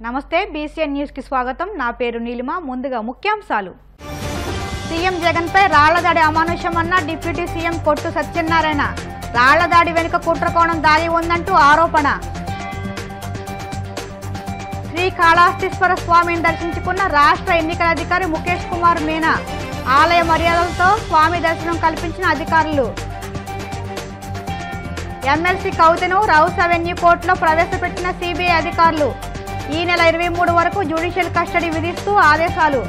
నమస్తే BCN news కి స్వాగతం। నా పేరు నీలిమ। ముందుగా ముఖ్యాంశాలు। సీఎం జగన్ పై రాళ్లదాడి అమానుషమన్న డిప్యూటీ సీఎం కొట్టు సత్యనారాయణ। రాళ్లదాడి వెనుక కుట్రకోణం దాగి ఉందంటూ ఆరోపణ। శ్రీకాళహస్తీశ్వర స్వామిని దర్శించుకున్న రాష్ట్ర ఎన్నికల అధికారి ముఖేష్ కుమార్ మీనా। ఆలయ మర్యాదలతో స్వామి దర్శనం కల్పించిన అధికారులు। ఎమ్మెల్సీ కవితను రౌస్ అవెన్యూ కోర్టులో ప్రవేశపెట్టిన సిబిఐ అధికారులు। ఈ నెల 23 వరకు జ్యుడిషియల్ కస్టడీ విధిస్తూ ఆదేశాలు।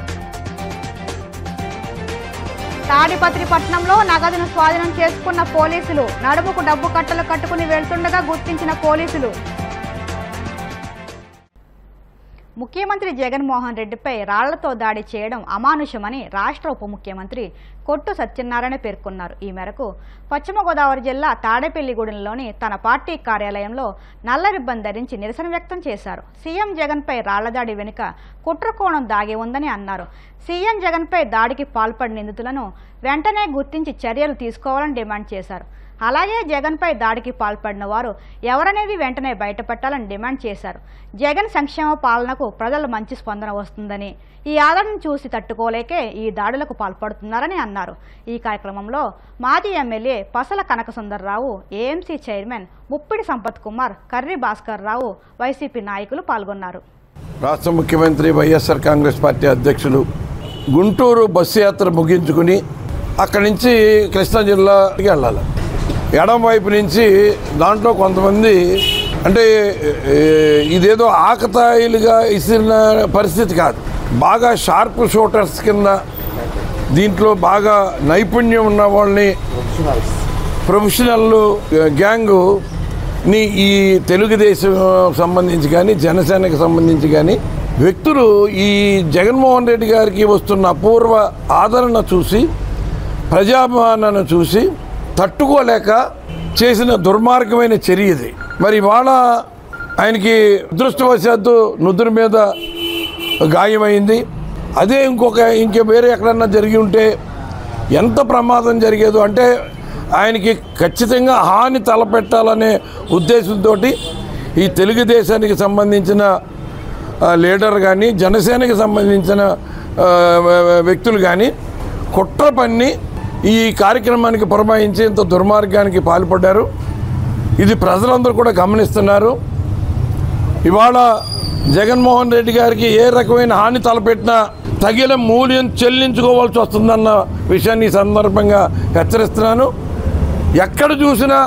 తాడిపత్రి పట్టణంలో నగదును స్వాధీనం చేసుకున్న పోలీసులు। నడుముకు డబ్బు కట్టలు కట్టుకుని వెళ్తుండగా గుర్తించిన పోలీసులు। ముఖ్యమంత్రి జగన్మోహన్ రెడ్డిపై రాళ్లతో దాడి చేయడం అమానుషమని రాష్ట్ర ఉప ముఖ్యమంత్రి కొట్టు సత్యనారాయణ పేర్కొన్నారు। ఈ మేరకు పశ్చిమ గోదావరి జిల్లా తాడేపల్లిగూడెంలోని తన పార్టీ కార్యాలయంలో నల్ల రిబ్బన్ ధరించి నిరసన వ్యక్తం చేశారు। సీఎం జగన్పై రాళ్లదాడి వెనుక కుట్రకోణం దాగి ఉందని అన్నారు। సీఎం జగన్పై దాడికి పాల్పడిన నిందితులను వెంటనే గుర్తించి చర్యలు తీసుకోవాలని డిమాండ్ చేశారు। అలాగే జగన్పై దాడికి పాల్పడిన వారు ఎవరనేది వెంటనే బయటపెట్టాలని డిమాండ్ చేశారు। జగన్ సంక్షేమ పాలనకు ప్రజల మంచి స్పందన వస్తుందని, ఈ ఆదరణను చూసి తట్టుకోలేకే ఈ దాడులకు పాల్పడుతున్నారని అన్నారు। ఈ కార్యక్రమంలో మాజీ ఎమ్మెల్యే పసల కనకసుందర్రావు, AMC chairman Muppidi Sampath Kumar, Karri Bhaskar Rao, YCP నాయకులు పాల్గొన్నారు। రాష్ట్ర ముఖ్యమంత్రి వైఎస్ఆర్ కాంగ్రెస్ పార్టీ అధ్యక్షులు గుంటూరు బస్సు యాత్ర ముగించుకుని అక్కడి నుంచి కృష్ణా జిల్లాకి వెళ్ళాలి। ఎడం వైపు నుంచి దాంట్లో కొంతమంది అంటే ఇదేదో ఆకతాయిలుగా ఇసిన పరిస్థితి కాదు, బాగా షార్ప్ షూటర్స్ కింద దీంట్లో బాగా నైపుణ్యం ఉన్న వాళ్ళని ప్రొఫెషనల్ గ్యాంగుని ఈ తెలుగుదేశం సంబంధించి కానీ జనసేనకు సంబంధించి కానీ వ్యక్తులు ఈ జగన్మోహన్ రెడ్డి గారికి వస్తున్న అపూర్వ ఆదరణ చూసి, ప్రజాభిమానాన్ని చూసి తట్టుకోలేక చేసిన దుర్మార్గమైన చర్య ఇది। మరి ఇవాళ ఆయనకి అదృష్టవశాత్తు నుదురు మీద గాయమైంది। అదే ఇంకే వేరే ఎక్కడన్నా జరిగి ఉంటే ఎంత ప్రమాదం జరిగేదో, అంటే ఆయనకి ఖచ్చితంగా హాని తలపెట్టాలనే ఉద్దేశంతో ఈ తెలుగుదేశానికి సంబంధించిన లీడర్ కానీ జనసేనకి సంబంధించిన వ్యక్తులు కానీ కుట్ర పన్ని ఈ కార్యక్రమానికి పురమాయించి ఇంత దుర్మార్గానికి పాల్పడ్డారు। ఇది ప్రజలందరూ కూడా గమనిస్తున్నారు। ఇవాళ జగన్మోహన్ రెడ్డి గారికి ఏ రకమైన హాని తలపెట్టినా తగిన మూల్యం చెల్లించుకోవాల్సి వస్తుందన్న విషయాన్ని ఈ సందర్భంగా హెచ్చరిస్తున్నాను। ఎక్కడ చూసినా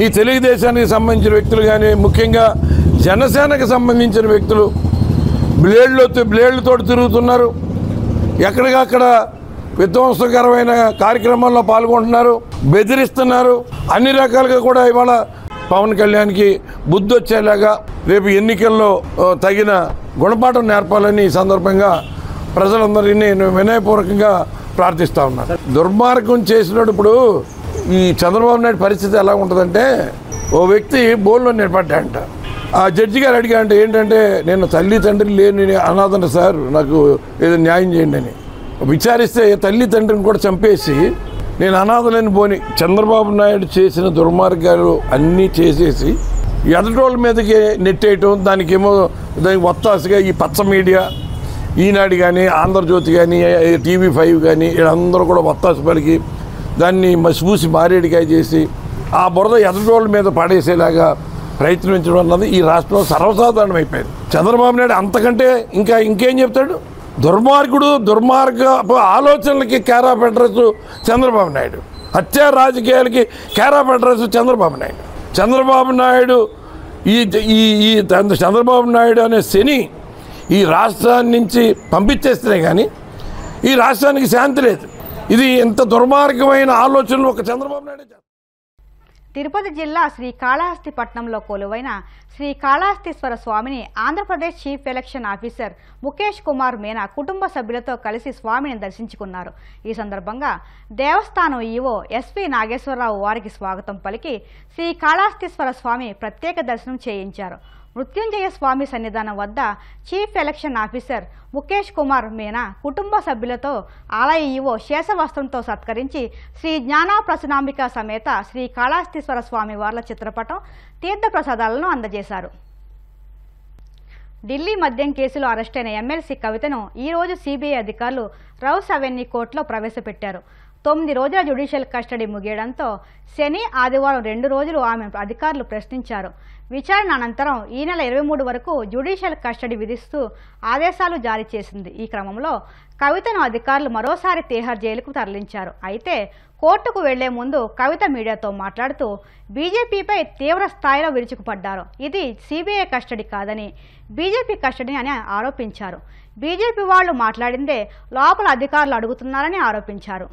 ఈ తెలుగుదేశానికి సంబంధించిన వ్యక్తులు కానీ ముఖ్యంగా జనసేనకు సంబంధించిన వ్యక్తులు బ్లేడ్లతో తిరుగుతున్నారు, ఎక్కడికక్కడ విధ్వంసకరమైన కార్యక్రమాల్లో పాల్గొంటున్నారు, బెదిరిస్తున్నారు। అన్ని రకాలుగా కూడా ఇవాళ పవన్ కళ్యాణ్కి బుద్ధి వచ్చేలాగా రేపు ఎన్నికల్లో తగిన గుణపాఠం నేర్పాలని ఈ సందర్భంగా ప్రజలందరినీ నేను వినయపూర్వకంగా ప్రార్థిస్తూ ఉన్నాను। దుర్మార్గం చేసినప్పుడు ఈ చంద్రబాబు నాయుడు పరిస్థితి ఎలా ఉంటుందంటే, ఓ వ్యక్తి బోల్లో నిలబడ్డాడంట। ఆ జడ్జి గారు అడిగారంటే ఏంటంటే, నేను తల్లి తండ్రి లేని అనాథన సార్, నాకు ఏదో న్యాయం చేయండి అని విచారిస్తే తల్లి తండ్రిని కూడా చంపేసి నేను అనాథలేని పోని చంద్రబాబు నాయుడు చేసిన దుర్మార్గాలు అన్నీ చేసేసి ఎదటోళ్ళ మీదకి నెట్టేయటం, దానికి ఒత్తాసుగా ఈ పచ్చ మీడియా, ఈనాడు కానీ ఆంధ్రజ్యోతి కానీ TV5 కానీ వీళ్ళందరూ కూడా ఒత్తాసు పలికి దాన్ని మసిపూసి మారేడికాయ చేసి ఆ బురద ఎదటోళ్ళ మీద పడేసేలాగా ప్రయత్నించడం అన్నది ఈ రాష్ట్రంలో సర్వసాధారణం అయిపోయింది। చంద్రబాబు నాయుడు అంతకంటే ఇంకేం చెప్తాడు? దుర్మార్గ ఆలోచనలకి care of address Chandrababu Naidu, హత్యా రాజకీయాలకి care of address Chandrababu Naidu. Chandrababu Naidu అనే శని ఈ రాష్ట్రాన్ని నుంచి పంపించేస్తేనే కానీ ఈ రాష్ట్రానికి శాంతి లేదు। ఇది ఎంత దుర్మార్గమైన ఆలోచనలు ఒక చంద్రబాబు నాయుడు। తిరుపతి జిల్లా శ్రీకాళహస్తి పట్టణంలో కొలువైన శ్రీకాళహస్తీశ్వర స్వామిని Andhra Pradesh chief election officer Mukesh Kumar Meena కుటుంబ సభ్యులతో కలిసి స్వామిని దర్శించుకున్నారు। ఈ సందర్భంగా దేవస్థానం ఈవో ఎస్వి నాగేశ్వరరావు వారికి స్వాగతం పలికి శ్రీకాళహస్తీశ్వర స్వామి ప్రత్యేక దర్శనం చేయించారు। మృత్యుంజయ స్వామి సన్నిధానం వద్ద chief election officer Mukesh Kumar Meena కుటుంబ సభ్యులతో ఆలయ ఈవో శేషవస్త్రంతో సత్కరించి శ్రీ జ్ఞానప్రసన్నాంబిక సమేత శ్రీకాళహస్తీశ్వర స్వామి వార్ల చిత్రపటం తీర్థప్రసాదాలను అందజేశారు। ఢిల్లీ మద్యం కేసులో అరెస్టైన ఎమ్మెల్సీ కవితను ఈరోజు సిబిఐ అధికారులు రౌస్ అవెన్యూ కోర్టులో ప్రవేశపెట్టారు. 9 రోజుల జ్యుడిషియల్ కస్టడీ ముగియడంతో శని, ఆదివారం 2 రోజులు ఆమె అధికారులు ప్రశ్నించారు. విచారణ అనంతరం ఈ నెల 23 వరకు జ్యుడిషియల్ కస్టడీ విధిస్తూ ఆదేశాలు జారీ చేసింది. ఈ క్రమంలో కవితను అధికారులు మరోసారి తిహార్ జైలుకు తరలించారు. అయితే కోర్టుకు వెళ్లే ముందు కవిత మీడియాతో మాట్లాడుతూ బీజేపీపై తీవ్ర స్థాయిలో విరుచుకుపడ్డారు. ఇది సిబిఐ కస్టడీ కాదని, బీజేపీ కస్టడీ అని ఆరోపించారు. బీజేపీ వాళ్లు మాట్లాడిందే లోపల అధికారులు అడుగుతున్నారని ఆరోపించారు.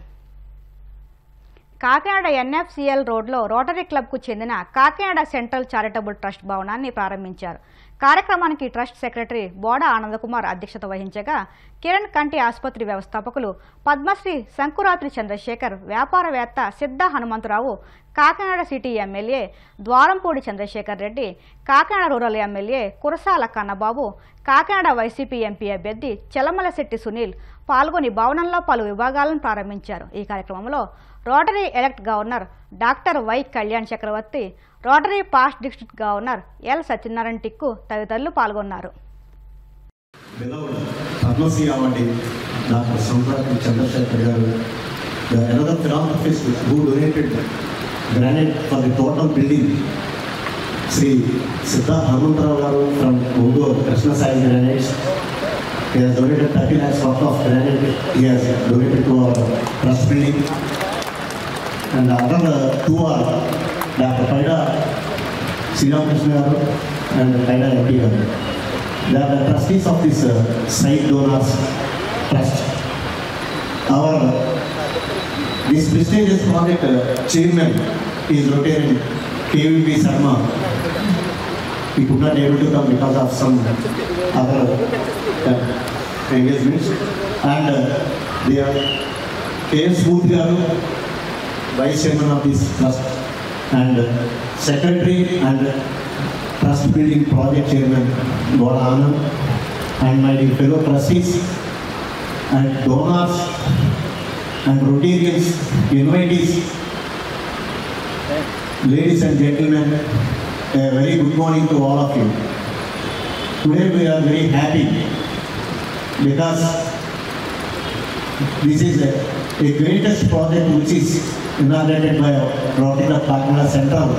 కాకినాడ ఎన్ఎఫ్సిఎల్ రోడ్లో రోటరీ క్లబ్కు చెందిన కాకినాడ సెంట్రల్ చారిటబుల్ ట్రస్ట్ భవనాన్ని ప్రారంభించారు. కార్యక్రమానికి ట్రస్ట్ సెక్రటరీ బోడ ఆనందకుమార్ అధ్యక్షత వహించగా కిరణ్ కంటి ఆసుపత్రి వ్యవస్థాపకులు పద్మశ్రీ శంకురాత్రి చంద్రశేఖర్, వ్యాపారవేత్త Siddha Hanumantharao, Kakinada city MLA Dwarampudi Chandrasekhar Reddy, Kakinada rural MLA Kurasala Kannababu, Kakinada YCP MP అభ్యర్థి చలమలశెట్టి సునీల్ పాల్గొని భవనంలో పలు విభాగాలను ప్రారంభించారు. ఈ కార్యక్రమంలో Rotary elect governor doctor Y Kalyan Chakravarthi, Rotary past district governor L Satyanarayana Tikku తదితరులు పాల్గొన్నారు. పద్మశ్రీ అవార్డు డాక్టర్ శంకురాత్రి చంద్రశేఖర్ గారు, another philanthropist who donated granite for the total building, Sri Siddha Hanumantarao garu from Ungur Krishna Sai Granites. He has donated 30 lakhs worth of granite. He has donated to our trust building. And the other two are Dr. Paida Sriram Krishna garu and Paida MP garu. They are the trustees of this site donors trust. This prestigious project chairman is Rotarian KVP Sharma. He could not able to come because of some other engagements. And they are KS Murthy garu, Vice Chairman of this trust, and Secretary and Trust Building Project Chairman Goda Anand, and my fellow trustees and donors and Rotarians, invitees, ladies and gentlemen, a very good morning to all of you. Today we are very happy because this is a greatest project which is inaugurated by Rotary Club Kakinada Central,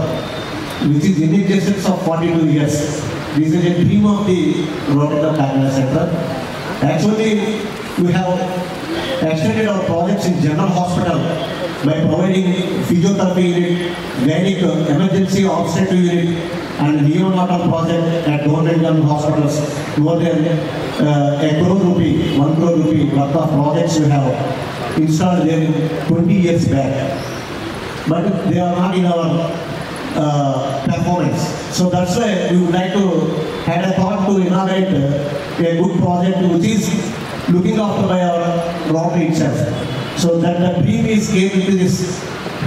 which is in existence of 42 years. This is a dream of the Rotary Club Kakinada Central. Actually, we have extended our projects in General Hospital by providing physiotherapy unit, gynec emergency obstetric unit, and neonatal project at government and hospitals. More than 1 crore rupee worth of projects we have installed there 20 years back. But they are not in our performance. So that's why we would like to had a thought to inaugurate a good project which is looking after by our Rotary itself. So that the dream is came into this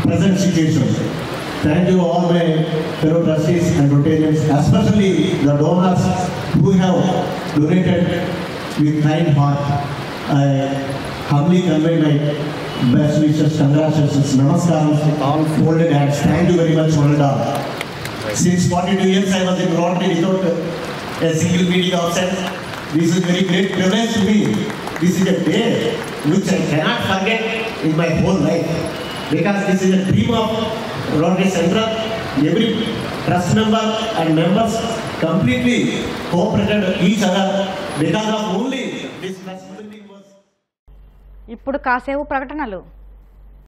present situation. Thank you all my fellow trustees and Rotarians, especially the donors who have donated with kind heart. I humbly convey my best wishes, congratulations, namaskaram, all folded hands. Thank you very much, Molda. Since 42 years I was in Rotary without a single meeting absent. This is very great privilege to me. This is a day which I cannot forget in my whole life, because this is a dream of Rotary Central. Every trust member and members completely cooperated each other because of only this trust building was. ఇప్పుడు కాసేపు ప్రకటనలు.